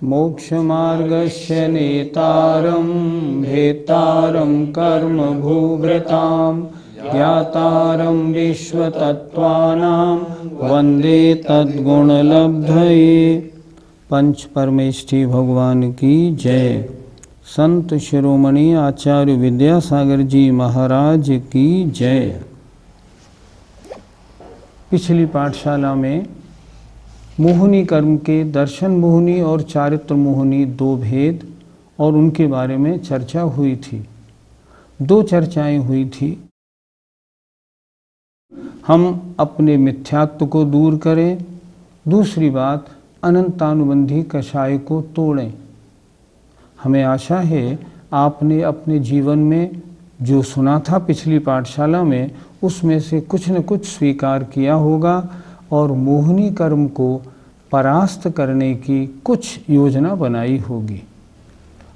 मोक्षमार्गस्य नेतारं भेतारं कर्म भूभृतां ज्ञातारं विश्वतत्त्वानां वन्दे तद्गुणलब्धये। पंच परमेष्ठी भगवान की जय। संत शिरोमणि आचार्य विद्यासागर जी महाराज की जय। पिछली पाठशाला में मोहिनी कर्म के दर्शन मोहिनी और चारित्र मोहिनी दो भेद और उनके बारे में चर्चा हुई थी। दो चर्चाएं हुई थी। हम अपने मिथ्यात्व को दूर करें, दूसरी बात अनंतानुबंधी कषाय को तोड़ें। हमें आशा है आपने अपने जीवन में जो सुना था पिछली पाठशाला में उसमें से कुछ न कुछ स्वीकार किया होगा और मोहिनी कर्म को परास्त करने की कुछ योजना बनाई होगी।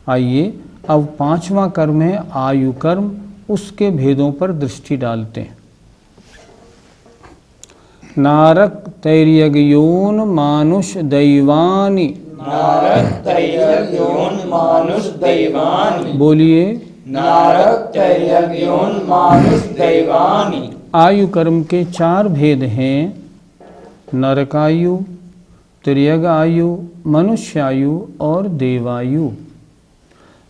आइए अब पांचवा कर्म है आयु कर्म, उसके भेदों पर दृष्टि डालते हैं। नारक तैर्यज्ञोन मानुष दैवानि। नारक तैर्यज्ञोन मानुष दैवानि। बोलिए, नारक तैर्यज्ञोन मानुष दैवानि। आयु कर्म के चार भेद हैं, नरकायु, तिर्यग आयु, मनुष्यायु और देवायु।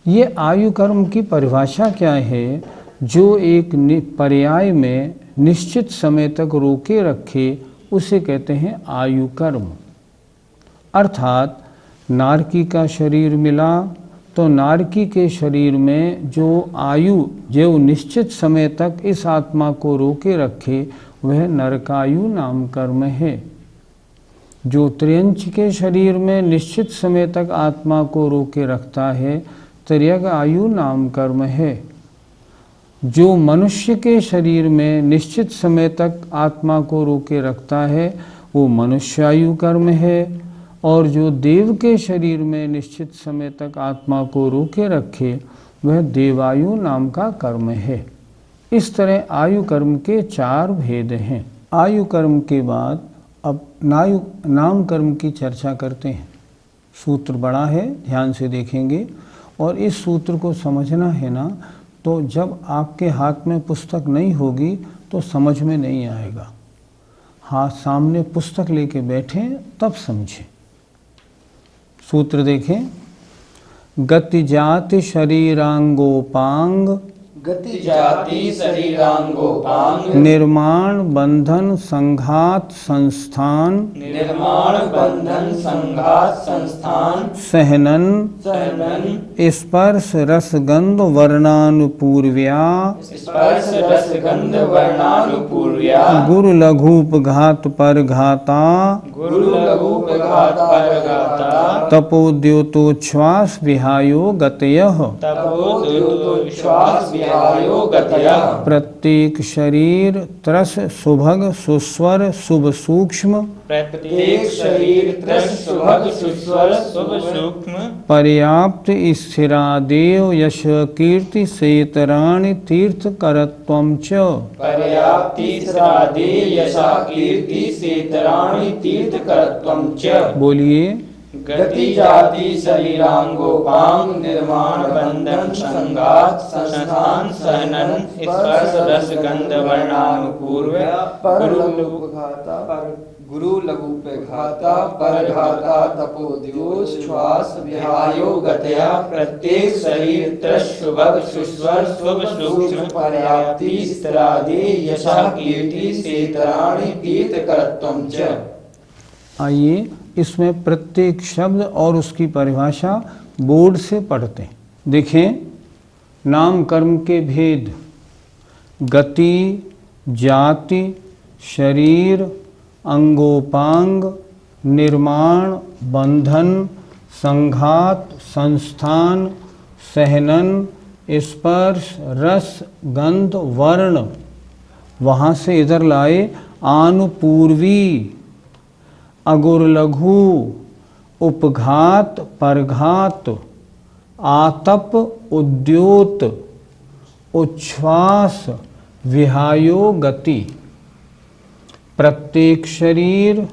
ये आयु कर्म की परिभाषा क्या है? जो एक पर्याय में निश्चित समय तक रोके रखे उसे कहते हैं आयु कर्म। अर्थात नारकी का शरीर मिला तो नारकी के शरीर में जो आयु जो निश्चित समय तक इस आत्मा को रोके रखे वह नरकायु नाम कर्म है। जो त्र्यंच के शरीर में निश्चित समय तक आत्मा को रोके रखता है तिर्यग आयु नाम कर्म है। जो मनुष्य के शरीर में निश्चित समय तक आत्मा को रोके रखता है वो मनुष्यायु कर्म है और जो देव के शरीर में निश्चित समय तक आत्मा को रोके रखे वह देवायु नाम का कर्म है। इस तरह आयु कर्म के चार भेद हैं। आयु कर्म के बाद अब नाम कर्म की चर्चा करते हैं। सूत्र बड़ा है, ध्यान से देखेंगे और इस सूत्र को समझना है ना, तो जब आपके हाथ में पुस्तक नहीं होगी तो समझ में नहीं आएगा। हाथ सामने पुस्तक लेके बैठें तब समझें। सूत्र देखें। गति जाति शरीरांगोपांग। गति जाति शरीरांगोपांग। निर्माण बंधन संघात संस्थान। निर्माण बंधन संघात संस्थान। सहनन सहनन। स्पर्श रसगंध वर्णानुपूर्व्या। स्पर्श रसगंध वर्णानुपूर्व्या। गुरु लघुपघात परघाता। गुरु लघुपघात परघाता। तपोद्योतोच्छ्वास विहायो गतयः। तपोद्योतोच्छ्वास विहायो गतयः। प्रत्येक शरीर त्रस सुभग सुस्वर शुभ सूक्ष्म। प्रत्येक शरीर त्रस सुभग सुस्वर शुभ सूक्ष्म। पर्याप्त स्थिरादेव यश कीर्ति सेतराणि तीर्थ करत्वं च। पर्याप्ति स्थिरादे यशा कीर्ति सेतराणि तीर्थ करत्वं च। बोलिए। गति जाति शरीरांगोपांग। निर्माण बंधन संघात संस्थान। सहनन स्पर्श रसगंध वर्णानुपूर्व। गुरु लघुपघाता परघाता। तपोद्योतोच्छ्वास विहायो गतया। प्रत्येक शरीर त्रस सुभग सुस्वर शुभ सूक्ष्म। पर्याप्ति स्थिरादे यशा कीर्ति सेतराणि तीर्थ करत्वं च। आइए इसमें प्रत्येक शब्द और उसकी परिभाषा बोर्ड से पढ़ते हैं। देखें, नाम कर्म के भेद। गति जाति शरीर अंगोपांग निर्माण बंधन संघात संस्थान सहनन स्पर्श रस गंध वर्ण। वहाँ से इधर लाए आनुपूर्वी अगुर लघु उपघात परघात आतप उद्योत उच्छ्वास विहायो गति। प्रत्येक शरीर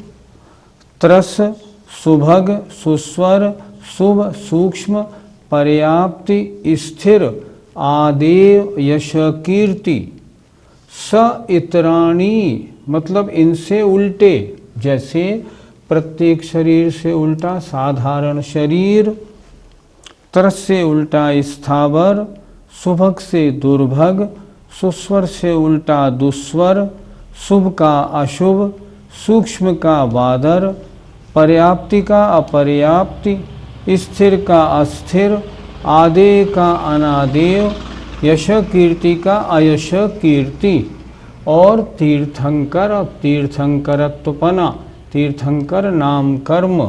त्रस सुभग सुस्वर शुभ सूक्ष्म पर्याप्ति स्थिर आदेव यश कीर्ति स इतराणी मतलब इनसे उल्टे, जैसे प्रत्येक शरीर से उल्टा साधारण शरीर, त्रस से उल्टा स्थावर, शुभक से दुर्भग, सुस्वर से उल्टा दुस्वर, शुभ का अशुभ, सूक्ष्म का वादर, पर्याप्ति का अपर्याप्ति, स्थिर का अस्थिर, आदेय का अनादेय, यश कीर्ति का अयश कीर्ति, और तीर्थंकर और तीर्थंकरत्वपना, तीर्थंकर नाम कर्म,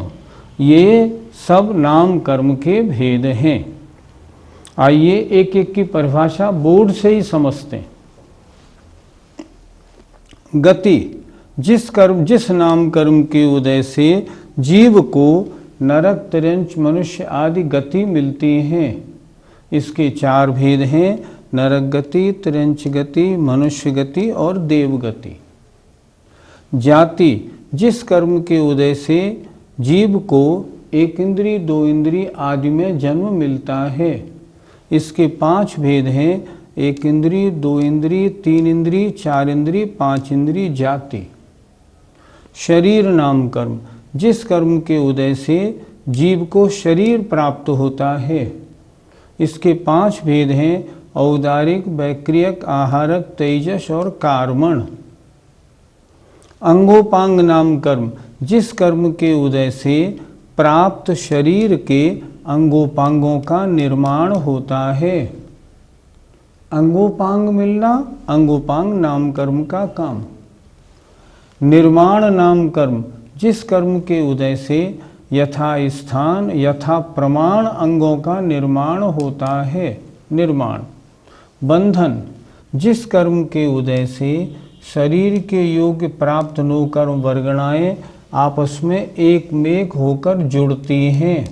ये सब नाम कर्म के भेद हैं। आइए एक एक की परिभाषा बोर्ड से ही समझते हैं। गति, जिस नाम कर्म के उदय से जीव को नरक तिरंच मनुष्य आदि गति मिलती हैं। इसके 4 भेद हैं, नरक गति, तिरंच गति, मनुष्य गति और देव गति। जाति, जिस कर्म के उदय से जीव को 1 इंद्रिय 2 इंद्रिय आदि में जन्म मिलता है। इसके 5 भेद हैं, 1 इंद्रिय 2 इंद्रिय 3 इंद्रिय 4 इंद्रिय 5 इंद्रिय जाति। शरीर नाम कर्म, जिस कर्म के उदय से जीव को शरीर प्राप्त होता है। इसके 5 भेद हैं, औदारिक, वैक्रियक, आहारक, तेजस और कार्मण। अंगोपांग नाम कर्म, जिस कर्म के उदय से प्राप्त शरीर के अंगोपांगों का निर्माण होता है। अंगोपांग मिलना अंगोपांग नाम कर्म का काम। निर्माण नाम कर्म, जिस कर्म के उदय से यथा स्थान यथा प्रमाण अंगों का निर्माण होता है। निर्माण। बंधन, जिस कर्म के उदय से शरीर के योग्य प्राप्त नो कर्म वर्गणाएं आपस में एकमेक होकर जुड़ती हैं।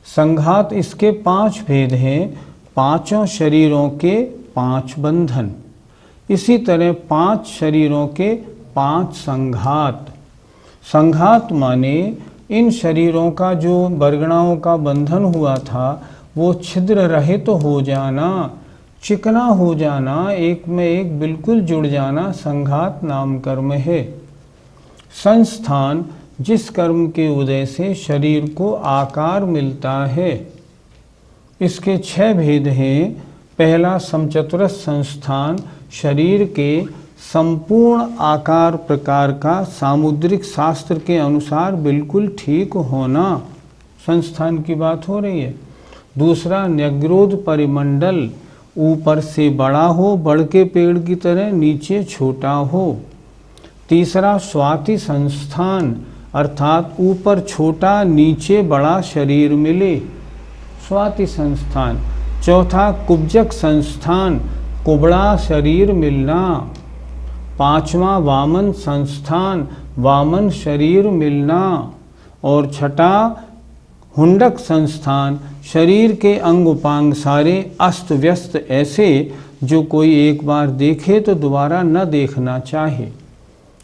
संघात, इसके 5 भेद हैं, 5 शरीरों के 5 बंधन। इसी तरह 5 शरीरों के 5 संघात। संघात माने इन शरीरों का जो वर्गणाओं का बंधन हुआ था वो छिद्र रहित तो हो जाना, चिकना हो जाना, एक में एक बिल्कुल जुड़ जाना संघात नाम कर्म है। संस्थान, जिस कर्म के उदय से शरीर को आकार मिलता है। इसके 6 भेद हैं। पहला समचतुरस्र संस्थान, शरीर के संपूर्ण आकार प्रकार का सामुद्रिक शास्त्र के अनुसार बिल्कुल ठीक होना, संस्थान की बात हो रही है। दूसरा न्यग्रोध परिमंडल, ऊपर से बड़ा हो, बड़ के पेड़ की तरह, नीचे छोटा हो। तीसरा स्वाति संस्थान, अर्थात ऊपर छोटा नीचे बड़ा शरीर मिले, स्वाति संस्थान। चौथा कुब्जक संस्थान, कुबड़ा शरीर मिलना। पांचवा वामन संस्थान, वामन शरीर मिलना। और छठा हुंडक संस्थान, शरीर के अंग उपांग सारे अस्त व्यस्त ऐसे जो कोई एक बार देखे तो दोबारा न देखना चाहे।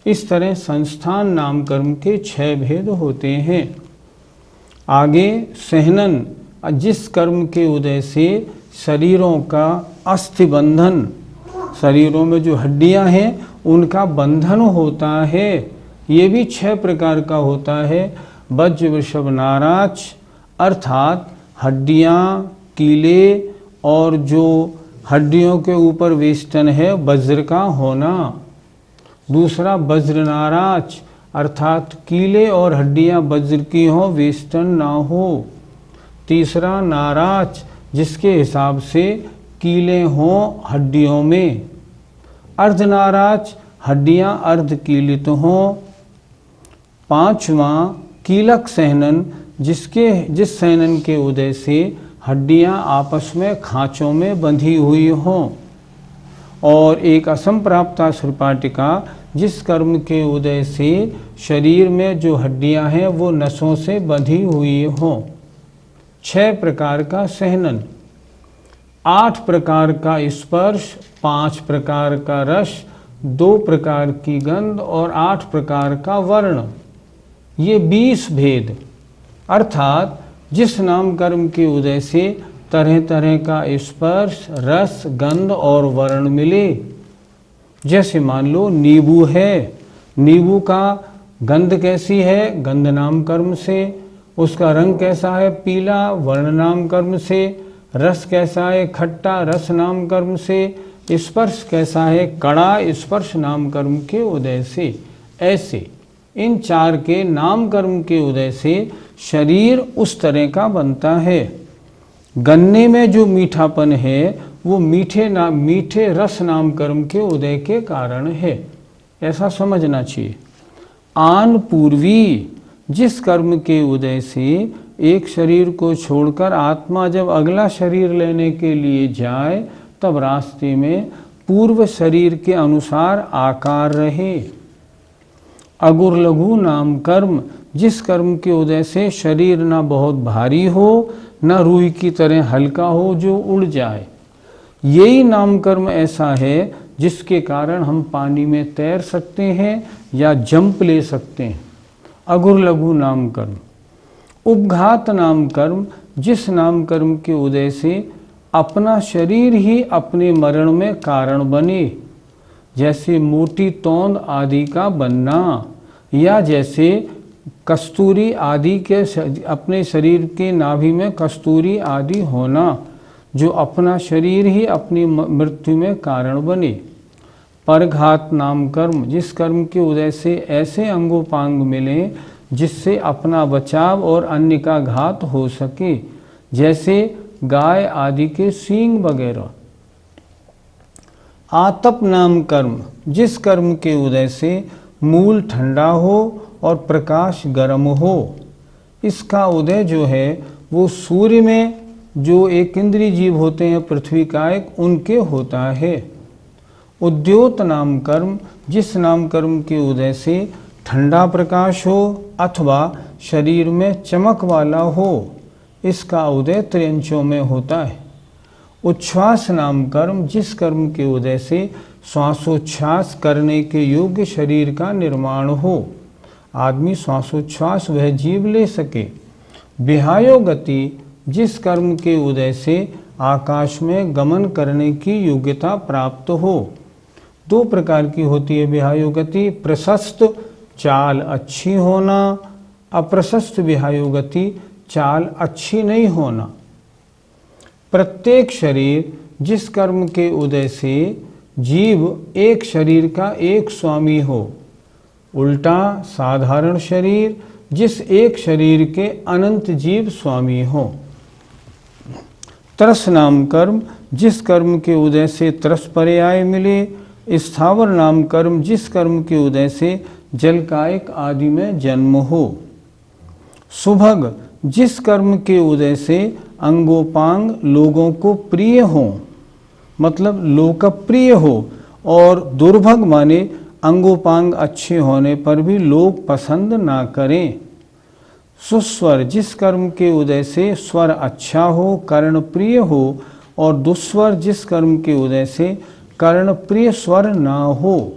इस तरह संस्थान नाम कर्म के 6 भेद होते हैं। आगे सहनन, जिस कर्म के उदय से शरीरों का अस्थि बंधन, शरीरों में जो हड्डियां हैं उनका बंधन होता है। ये भी 6 प्रकार का होता है। वज्र वृषभ नाराज, अर्थात हड्डियां, कीले और जो हड्डियों के ऊपर वेष्टन है वज्र का होना। दूसरा वज्र नाराज, अर्थात कीले और हड्डियां वज्र की हो, वेष्टन ना हो। तीसरा नाराज, जिसके हिसाब से कीले हों हड्डियों में। अर्धनाराज, हड्डियां अर्धकीलित हों। पांचवा कीलक सहनन, जिस सहनन के उदय से हड्डियां आपस में खांचों में बंधी हुई हों। और एक असंप्राप्ता सुरपाटिका, जिस कर्म के उदय से शरीर में जो हड्डियां हैं वो नसों से बंधी हुई हों। 6 प्रकार का सहनन, 8 प्रकार का स्पर्श, 5 प्रकार का रस, 2 प्रकार की गंध और 8 प्रकार का वर्ण। ये 20 भेद। अर्थात जिस नाम कर्म के उदय से तरह तरह का स्पर्श, रस, गंध और वर्ण मिले। जैसे मान लो नींबू है, नींबू का गंध कैसी है, गंध नाम कर्म से। उसका रंग कैसा है, पीला, वर्ण नाम कर्म से। रस कैसा है, खट्टा, रस नाम कर्म से। स्पर्श कैसा है, कड़ा, स्पर्श नाम कर्म के उदय से। ऐसे इन चार के नाम कर्म के उदय से शरीर उस तरह का बनता है। गन्ने में जो मीठापन है वो मीठे रस नाम कर्म के उदय के कारण है, ऐसा समझना चाहिए। आन पूर्वी, जिस कर्म के उदय से एक शरीर को छोड़कर आत्मा जब अगला शरीर लेने के लिए जाए तब रास्ते में पूर्व शरीर के अनुसार आकार रहे। अगुर लघु नाम कर्म, जिस कर्म के उदय से शरीर न बहुत भारी हो न रूई की तरह हल्का हो जो उड़ जाए। यही नाम कर्म ऐसा है जिसके कारण हम पानी में तैर सकते हैं या जंप ले सकते हैं। अगुर लघु नाम कर्म। उपघात नाम कर्म, जिस नाम कर्म के उदय से अपना शरीर ही अपने मरण में कारण बने, जैसे मोटी तौंद आदि का बनना, या जैसे कस्तूरी आदि के अपने शरीर के नाभि में कस्तूरी आदि होना, जो अपना शरीर ही अपनी मृत्यु में कारण बने। परघात नाम कर्म, जिस कर्म के उदय से ऐसे अंगोपांग मिले जिससे अपना बचाव और अन्य का घात हो सके, जैसे गाय आदि के सींग वगैरह। आतप नाम कर्म, जिस कर्म के उदय से मूल ठंडा हो और प्रकाश गर्म हो। इसका उदय जो है वो सूर्य में जो एक इंद्रिय जीव होते हैं पृथ्वी कायक, उनके होता है। उद्योत नाम कर्म, जिस नाम कर्म के उदय से ठंडा प्रकाश हो अथवा शरीर में चमक वाला हो, इसका उदय त्र्यंचों में होता है। उच्छ्वास नाम कर्म, जिस कर्म के उदय से श्वासोच्छ्वास करने के योग्य शरीर का निर्माण हो, आदमी श्वासोच्छ्वास वह जीव ले सके। विहायो गति, जिस कर्म के उदय से आकाश में गमन करने की योग्यता प्राप्त हो। दो प्रकार की होती है विहायो गति, प्रशस्त चाल अच्छी होना, अप्रशस्त विहायो गति चाल अच्छी नहीं होना। प्रत्येक शरीर, जिस कर्म के उदय से जीव एक शरीर का एक स्वामी हो। उल्टा साधारण शरीर, जिस एक शरीर के अनंत जीव स्वामी हो। तरस नाम कर्म, जिस कर्म के उदय से तरस पर्याय मिले। स्थावर नाम कर्म, जिस कर्म के उदय से जलकायक आदि में जन्म हो। सुभग, जिस कर्म के उदय से अंगोपांग लोगों को प्रिय हो, मतलब लोकप्रिय हो। और दुर्भग माने अंगोपांग अच्छे होने पर भी लोग पसंद ना करें। सुस्वर, जिस कर्म के उदय से स्वर अच्छा हो, कर्ण प्रिय हो। और दुस्वर, जिस कर्म के उदय से कर्ण प्रिय स्वर ना हो।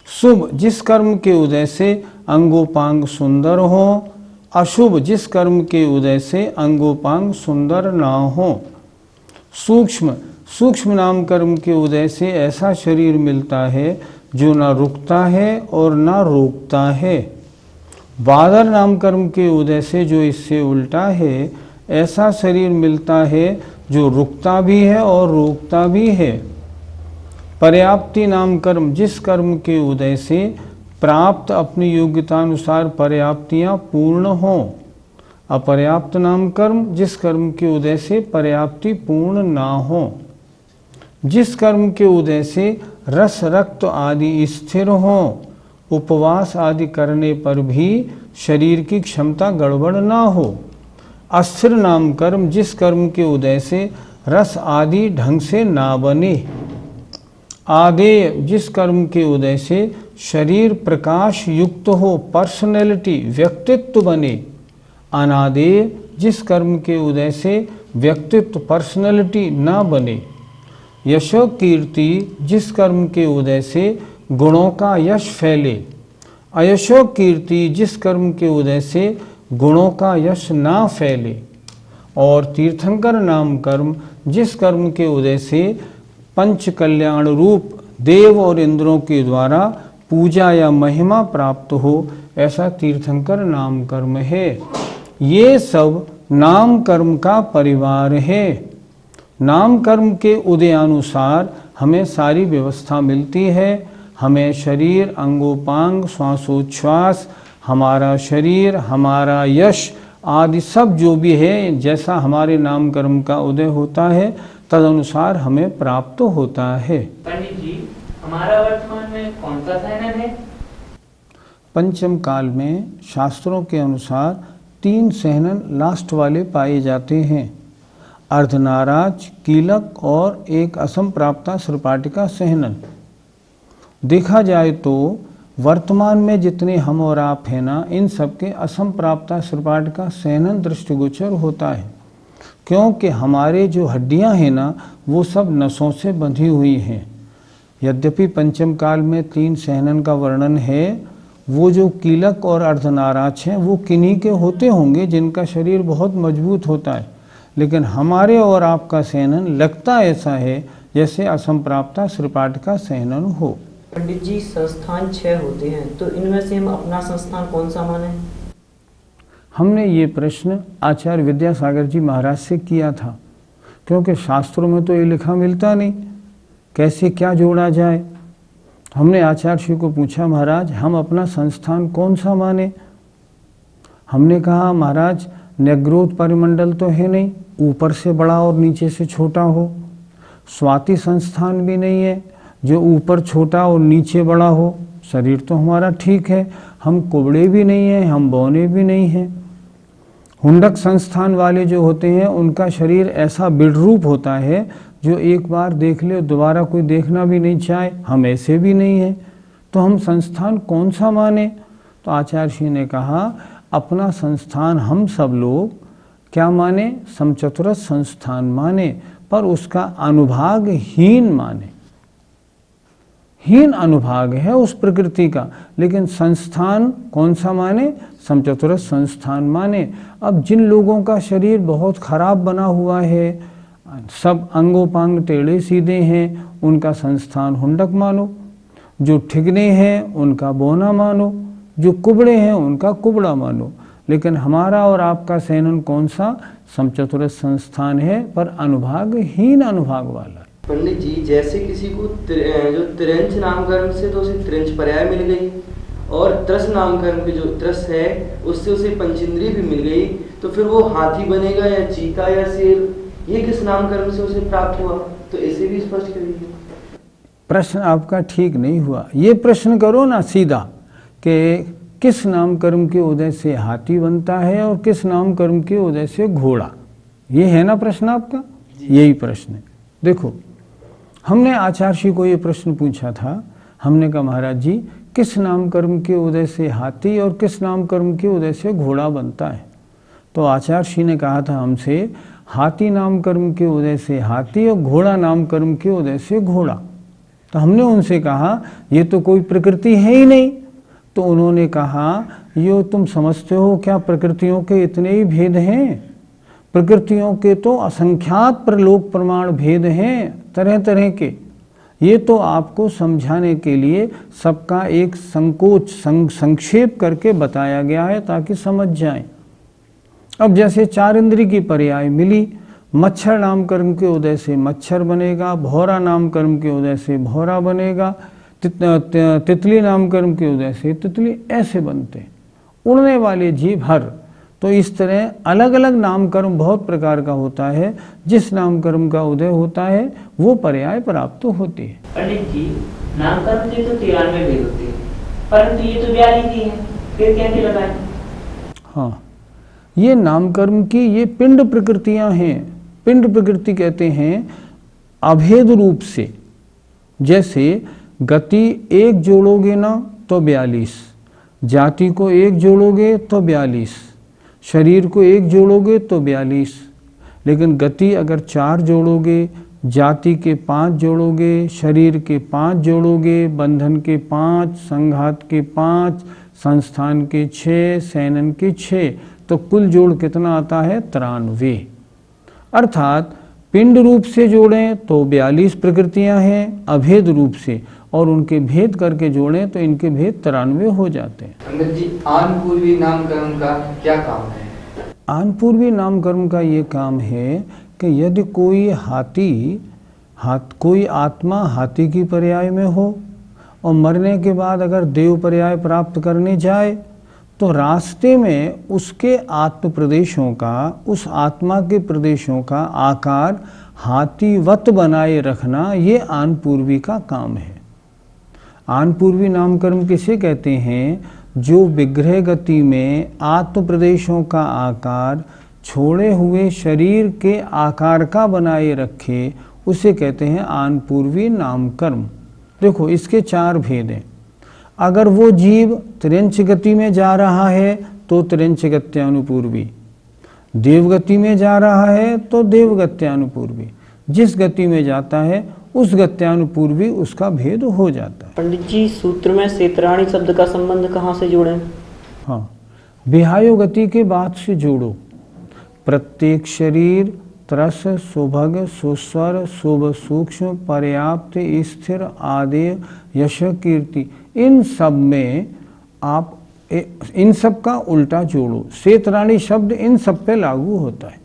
शुभ, जिस कर्म के उदय से अंगोपांग सुंदर हो। अशुभ, जिस कर्म के उदय से अंगोपांग सुंदर ना हो। सूक्ष्म, सूक्ष्म नाम कर्म के उदय से ऐसा शरीर मिलता है जो ना रुकता है और ना रोकता है। बादर नाम कर्म के उदय से जो इससे उल्टा है, ऐसा शरीर मिलता है जो रुकता भी है और रोकता भी है। पर्याप्ति नाम कर्म, जिस कर्म के उदय से प्राप्त अपनी योग्यतानुसार पर्याप्तियां पूर्ण हों। अपर्याप्त नाम कर्म, जिस कर्म के उदय से पर्याप्ति पूर्ण ना हो। जिस कर्म के उदय से रस रक्त आदि स्थिर हो, उपवास आदि करने पर भी शरीर की क्षमता गड़बड़ ना हो। अस्थिर नाम कर्म, जिस कर्म के उदय से रस आदि ढंग से ना बने। आदेय, जिस कर्म के उदय से शरीर प्रकाश युक्त हो, पर्सनैलिटी व्यक्तित्व बने। अनादेय, जिस कर्म के उदय से व्यक्तित्व पर्सनैलिटी ना बने। यशो कीर्ति, जिस कर्म के उदय से गुणों का यश फैले। अयशो कीर्ति, जिस कर्म के उदय से गुणों का यश ना फैले। और तीर्थंकर नाम कर्म जिस कर्म के उदय से पंच कल्याण रूप देव और इंद्रों के द्वारा पूजा या महिमा प्राप्त हो, ऐसा तीर्थंकर नाम कर्म है। ये सब नाम कर्म का परिवार है। नाम कर्म के उदयानुसार हमें सारी व्यवस्था मिलती है। हमें शरीर, अंगोपांग, श्वासोच्छ्वास, हमारा शरीर, हमारा यश आदि सब जो भी है, जैसा हमारे नाम कर्म का उदय होता है तदनुसार हमें प्राप्त होता है। पंडित जी, हमारा वर्तमान में कौन सा सहनन है? पंचम काल में शास्त्रों के अनुसार 3 सहनन लास्ट वाले पाए जाते हैं। अर्धनाराज, कीलक और एक असंप्राप्ता श्रपाटिका सहनन। देखा जाए तो वर्तमान में जितने हम और आप हैं ना, इन सबके असंप्राप्ता श्रपाटिका सहनन दृष्टिगोचर होता है, क्योंकि हमारे जो हड्डियां हैं ना वो सब नसों से बंधी हुई हैं। यद्यपि पंचम काल में 3 सहनन का वर्णन है, वो जो कीलक और अर्धनाराज हैं वो किन्हीं के होते होंगे जिनका शरीर बहुत मजबूत होता है, लेकिन हमारे और आपका सहनन लगता ऐसा है जैसे असंप्राप्ता श्रपाटिका सहनन हो। पंडित जी, संस्थान 6 होते हैं, तो इनमें से हम अपना संस्थान कौन सा माने? हमने ये प्रश्न आचार्य विद्यासागर जी महाराज से किया था, क्योंकि शास्त्रों में तो ये लिखा मिलता नहीं, कैसे क्या जोड़ा जाए। हमने आचार्य श्री को पूछा, महाराज हम अपना संस्थान कौन सा माने? हमने कहा, महाराज न्यग्रोध परिमंडल तो है नहीं, ऊपर से बड़ा और नीचे से छोटा हो। स्वाति संस्थान भी नहीं है जो ऊपर छोटा और नीचे बड़ा हो। शरीर तो हमारा ठीक है, हम कुबड़े भी नहीं हैं, हम बौने भी नहीं हैं। हुंडक संस्थान वाले जो होते हैं उनका शरीर ऐसा बिडरूप होता है जो एक बार देख ले दोबारा कोई देखना भी नहीं चाहे। हम ऐसे भी नहीं हैं, तो हम संस्थान कौन सा माने? तो आचार्य श्री ने कहा, अपना संस्थान हम सब लोग क्या माने? समचतुरस्र संस्थान माने, पर उसका अनुभाग हीन माने। हीन अनुभाग है उस प्रकृति का, लेकिन संस्थान कौन सा माने? समचतुरस्र संस्थान माने। अब जिन लोगों का शरीर बहुत खराब बना हुआ है, सब अंगोपांग टेढ़े सीधे हैं, उनका संस्थान हुंडक मानो। जो ठिगने हैं उनका बौना मानो, जो कुबड़े हैं उनका कुबड़ा मानो। लेकिन हमारा और आपका सहनन कौन सा? समचतुरस्र संस्थान है, पर अनुभाग हीन अनुभाग वाला। पंडित जी, जैसे किसी को जो त्रिंच नामकरण से तो उसे त्रिंच पर्याय मिल गई, और त्रस नामकरण के जो त्रस है उससे उसे पंचेंद्रिय भी मिल गई, तो फिर वो हाथी बनेगा या चीता या शेर? ये किस नामकरण से उसे प्राप्त हुआ? तो इसे भी स्पष्ट करिए। प्रश्न आपका ठीक नहीं हुआ। ये प्रश्न करो ना सीधा कि किस नामकर्म के उदय से हाथी बनता है और किस नामकर्म के उदय से घोड़ा। ये है ना प्रश्न आपका? यही प्रश्न है। देखो, हमने आचार्य श्री को ये प्रश्न पूछा था। हमने कहा, महाराज जी किस नामकर्म के उदय से हाथी और किस नामकर्म के उदय से घोड़ा बनता है? तो आचार्य श्री ने कहा था हमसे, हाथी नामकर्म के उदय से हाथी और घोड़ा नामकर्म के उदय से घोड़ा। तो हमने उनसे कहा, ये तो कोई प्रकृति है ही नहीं। तो उन्होंने कहा, ये तुम समझते हो क्या प्रकृतियों के इतने ही भेद हैं? प्रकृतियों के तो असंख्यात प्रलोक प्रमाण भेद हैं, तरह तरह के। ये तो आपको समझाने के लिए सबका एक संक्षेप करके बताया गया है ताकि समझ जाएं। अब जैसे 4 इंद्रिय की पर्याय मिली, मच्छर नामकर्म के उदय से मच्छर बनेगा, भौरा नामकर्म के उदय से भौरा बनेगा, तितली नामकर्म के उदय से तितली, ऐसे बनते हैं। उड़ने वाले जीव हर। तो इस तरह अलग अलग नामकर्म बहुत प्रकार का होता है। जिस नामकर्म का उदय होता है वो पर्याय प्राप्त होती है। पंडित जी, नामकर्म के तो 93 भेद होते हैं, परंतु ये तो 42 ही है, फिर कैसे लगाएं? हाँ, ये नामकर्म की ये पिंड प्रकृतियां हैं। पिंड प्रकृति कहते हैं अभेद रूप से। जैसे गति 1 जोड़ोगे ना तो 42, जाति को 1 जोड़ोगे तो 42, शरीर को 1 जोड़ोगे तो 42। लेकिन गति अगर 4 जोड़ोगे, जाति के 5 जोड़ोगे, शरीर के 5 जोड़ोगे, बंधन के 5, संघात के 5, संस्थान के 6, सैनन के 6, तो कुल जोड़ कितना आता है? 93। अर्थात पिंड रूप से जोड़ें तो 42 प्रकृतियां हैं अभेद रूप से, और उनके भेद करके जोड़ें तो इनके भेद 93 हो जाते हैं। पंडित जी, आनपूर्वी नामकरण का क्या काम है? आनपूर्वी नामकरण का ये काम है कि यदि कोई कोई आत्मा हाथी की पर्याय में हो और मरने के बाद अगर देव पर्याय प्राप्त करने जाए, तो रास्ते में उसके आत्म प्रदेशों का, उस आत्मा के प्रदेशों का आकार हाथीवत बनाए रखना, ये आनपूर्वी का काम है। आनपूर्वी नामकरण किसे कहते हैं? जो विग्रह गति में आत्म प्रदेशों का आकार छोड़े हुए शरीर के आकार का बनाए रखे, उसे कहते हैं आनपूर्वी नामकर्म। देखो, इसके 4 भेद हैं। अगर वो जीव त्रिंच गति में जा रहा है तो त्रिंच गत्यानुपूर्वी, देवगति में जा रहा है तो देवगत्यानुपूर्वी, जिस गति में जाता है उस गत्यानुपूर्वी उसका भेद हो जाता है। पंडित जी, सूत्र में सेतराणी शब्द का संबंध कहाँ से जोड़ें? हाँ, विहायो गति के बाद से जोड़ो। प्रत्येक शरीर त्रस, सुभग, सुस्वर, शुभ, सूक्ष्म, पर्याप्त, स्थिर, आदेय, यश, कीर्ति, इन सब में आप इन सब का उल्टा जोड़ो। सेतराणी शब्द इन सब पे लागू होता है,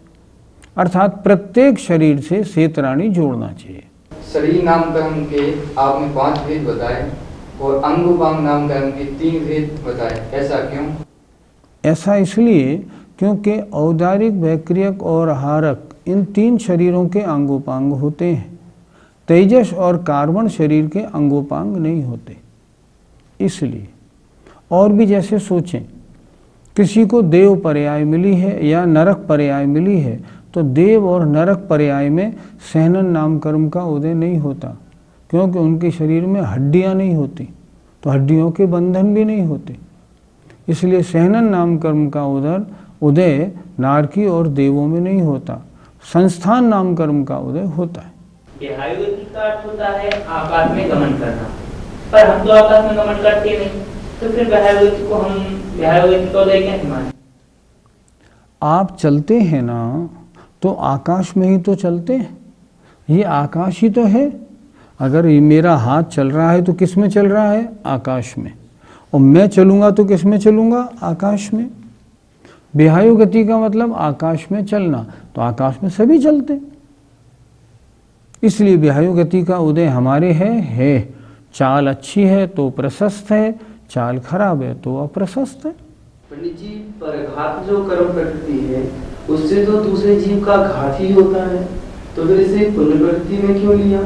अर्थात प्रत्येक शरीर से सेतराणी जोड़ना चाहिए। शरीर नामकरण के आपने 5 भेद बताए और अंगोपांग नामकरण के 3 भेद बताए, ऐसा क्यों? ऐसा इसलिए क्योंकि औदारिक, वैक्रियक और हारक इन 3 शरीरों के अंगोपांग होते हैं। तेजस और कार्बन शरीर के अंगोपांग नहीं होते। इसलिए और भी जैसे सोचें, किसी को देव पर्याय मिली है या नरक पर्याय मिली है, तो देव और नरक पर्याय में सहनन नामकर्म का उदय नहीं होता, क्योंकि उनके शरीर में हड्डियां नहीं होती, तो हड्डियों के बंधन भी नहीं होते। इसलिए सहनन नामकर्म का उदय नारकी और देवों में नहीं होता, संस्थान नामकर्म का उदय होता है। विहायोगति का अर्थ होता है आकाश में गमन करना, पर हम तो आकाश में गमन करते नहीं, तो फिर विहायोगति का उदय कैसे माने? आप चलते हैं ना, तो आकाश में ही तो चलते हैं, ये आकाश ही तो है। अगर ये मेरा हाथ चल रहा है तो किस में चल रहा है? आकाश में। और मैं चलूँगा तो किस में चलूँगा? आकाश में। विहायो गति का मतलब आकाश में चलना, तो आकाश में सभी चलते। इसलिए विहायो गति का उदय हमारे है। चाल अच्छी है तो प्रशस्त है, चाल खराब है तो अप्रशस्त है। पंडित जी, परघात जो कर्म प्रकृति है उससे तो दूसरे जीव का घात ही होता है, तो फिर इसे पुण्य प्रकृति में क्यों लिया?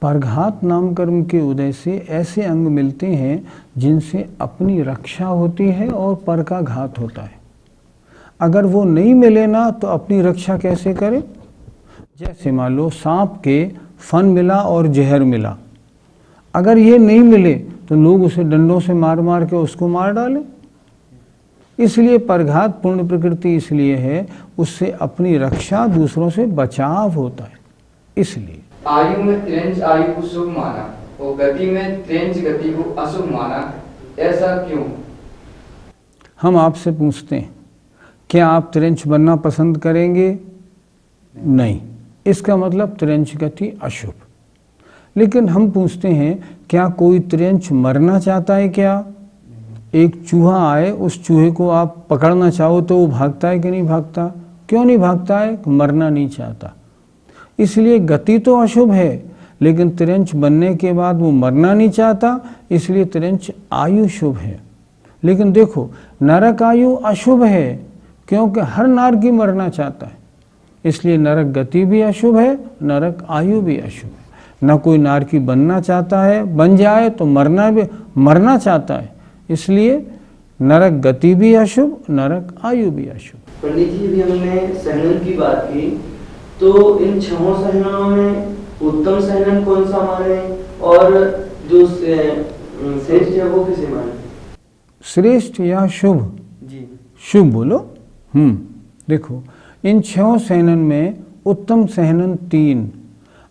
परघात नाम कर्म के उदय से ऐसे अंग मिलते हैं जिनसे अपनी रक्षा होती है और पर का घात होता है। अगर वो नहीं मिले ना, तो अपनी रक्षा कैसे करें? जैसे मान लो सांप के फन मिला और जहर मिला, अगर ये नहीं मिले तो लोग उसे डंडों से मार मार के उसको मार डालें। इसलिए परघात पूर्ण प्रकृति इसलिए है, उससे अपनी रक्षा, दूसरों से बचाव होता है। इसलिए आयु में त्रिंच आयु को शुभ माना और गति में त्रिंच गति को अशुभ माना, ऐसा क्यों? हम आपसे पूछते हैं, क्या आप त्रिंच बनना पसंद करेंगे? नहीं, इसका मतलब त्रिंच गति अशुभ। लेकिन हम पूछते हैं, क्या कोई त्रिंच मरना चाहता है? क्या एक चूहा आए, उस चूहे को आप पकड़ना चाहो तो वो भागता है कि नहीं भागता? क्यों नहीं भागता है? मरना नहीं चाहता। इसलिए गति तो अशुभ है, लेकिन त्रिंच बनने के बाद वो मरना नहीं चाहता, इसलिए त्रिंच आयु शुभ है। लेकिन देखो, नरक आयु अशुभ है, क्योंकि हर नारकी मरना चाहता है, इसलिए नरक गति भी अशुभ है, नरक आयु भी अशुभ है। न कोई नारकी बनना चाहता है, बन जाए तो मरना चाहता है, इसलिए नरक गति भी अशुभ, नरक आयु भी अशुभ। पंडित जी, भी हमने सहनन की बात की, तो इन 6 सहननों में उत्तम सहनन कौन सा माने और जो श्रेष्ठ है वो किसे माने? श्रेष्ठ या शुभ? जी, शुभ बोलो। देखो, इन 6 सहनन में उत्तम सहनन 3,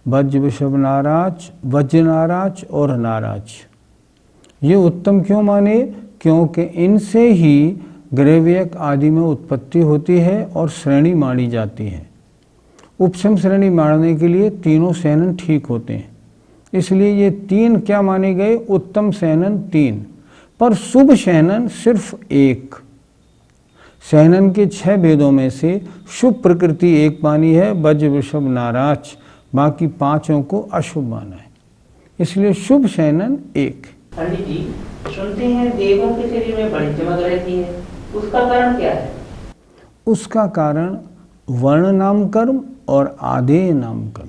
वज्र, वृषभ नाराज, वज्र नाराज और नाराज। ये उत्तम क्यों माने? क्योंकि इनसे ही ग्रहव्यक आदि में उत्पत्ति होती है और श्रेणी मानी जाती है। उपशम श्रेणी मारने के लिए तीनों शयनन ठीक होते हैं, इसलिए ये 3 क्या माने गए? उत्तम शयनन 3, पर शुभ शयनन सिर्फ 1। शयनन के 6 भेदों में से शुभ प्रकृति 1 मानी है, वज्र वृषभ नाराज, बाकी 5 को अशुभ माना है, इसलिए शुभ शयनन 1। पंडित जी, सुनते हैं देवों के शरीर में बड़ी चमक रहती है, उसका कारण क्या है? उसका कारण वर्ण नाम कर्म और आदेय नाम कर्म।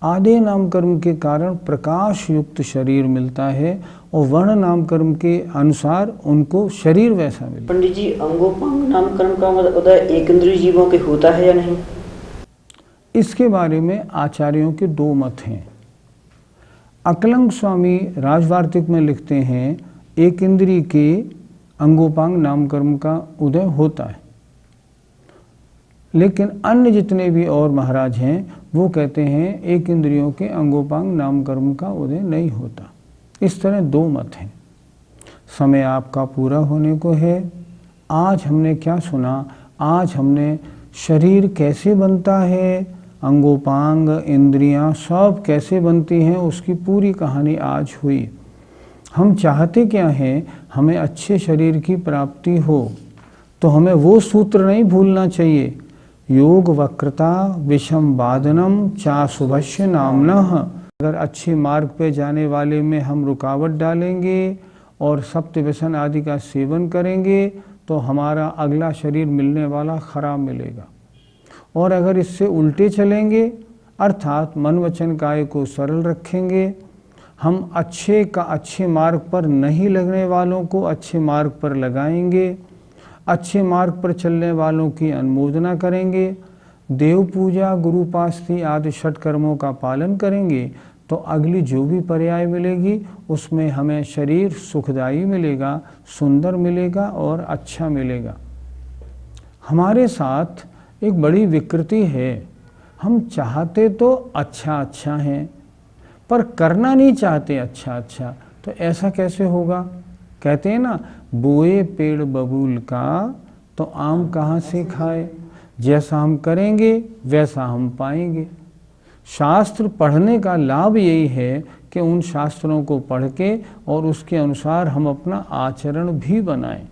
आदेय नाम कर्म के कारण प्रकाश युक्त शरीर मिलता है और वर्ण नाम कर्म के अनुसार उनको शरीर वैसा मिलता है। पंडित जी, अंगोपांग नाम कर्म का उदय एक इंद्रिय जीवों के होता है या नहीं? इसके बारे में आचार्यों के 2 मत हैं। अकलंग स्वामी राजवार्तिक में लिखते हैं एक इंद्रिय के अंगोपांग नाम कर्म का उदय होता है, लेकिन अन्य जितने भी और महाराज हैं वो कहते हैं एक इंद्रियों के अंगोपांग नाम कर्म का उदय नहीं होता। इस तरह 2 मत हैं। समय आपका पूरा होने को है। आज हमने क्या सुना? आज हमने शरीर कैसे बनता है, अंगोपांग इंद्रियां सब कैसे बनती हैं, उसकी पूरी कहानी आज हुई। हम चाहते क्या हैं? हमें अच्छे शरीर की प्राप्ति हो, तो हमें वो सूत्र नहीं भूलना चाहिए, योग वक्रता विषम वादनम चाशुभस्य नामनः। अगर अच्छे मार्ग पे जाने वाले में हम रुकावट डालेंगे और सप्त व्यसन आदि का सेवन करेंगे तो हमारा अगला शरीर मिलने वाला खराब मिलेगा। और अगर इससे उल्टे चलेंगे अर्थात मन वचन काय को सरल रखेंगे, हम अच्छे मार्ग पर नहीं लगने वालों को अच्छे मार्ग पर लगाएंगे, अच्छे मार्ग पर चलने वालों की अनुमोदना करेंगे, देव पूजा गुरु उपासना आदि षट कर्मों का पालन करेंगे, तो अगली जो भी पर्याय मिलेगी उसमें हमें शरीर सुखदायी मिलेगा, सुंदर मिलेगा और अच्छा मिलेगा। हमारे साथ एक बड़ी विकृति है, हम चाहते तो अच्छा हैं पर करना नहीं चाहते अच्छा। तो ऐसा कैसे होगा? कहते हैं ना, बोए पेड़ बबूल का तो आम कहाँ से खाए। जैसा हम करेंगे वैसा हम पाएंगे। शास्त्र पढ़ने का लाभ यही है कि उन शास्त्रों को पढ़ के और उसके अनुसार हम अपना आचरण भी बनाएं।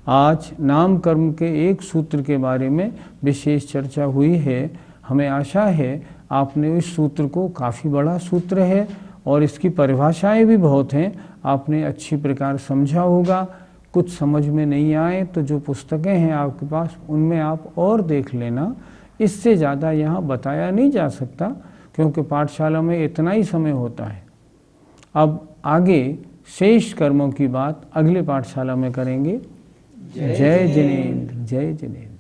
आज नाम कर्म के एक सूत्र के बारे में विशेष चर्चा हुई है। हमें आशा है आपने इस सूत्र को, काफ़ी बड़ा सूत्र है और इसकी परिभाषाएं भी बहुत हैं, आपने अच्छी प्रकार समझा होगा। कुछ समझ में नहीं आए तो जो पुस्तकें हैं आपके पास उनमें आप और देख लेना। इससे ज़्यादा यहाँ बताया नहीं जा सकता क्योंकि पाठशाला में इतना ही समय होता है। अब आगे शेष कर्मों की बात अगले पाठशाला में करेंगे। जय जिनेंद्र, जय जिनेंद्र।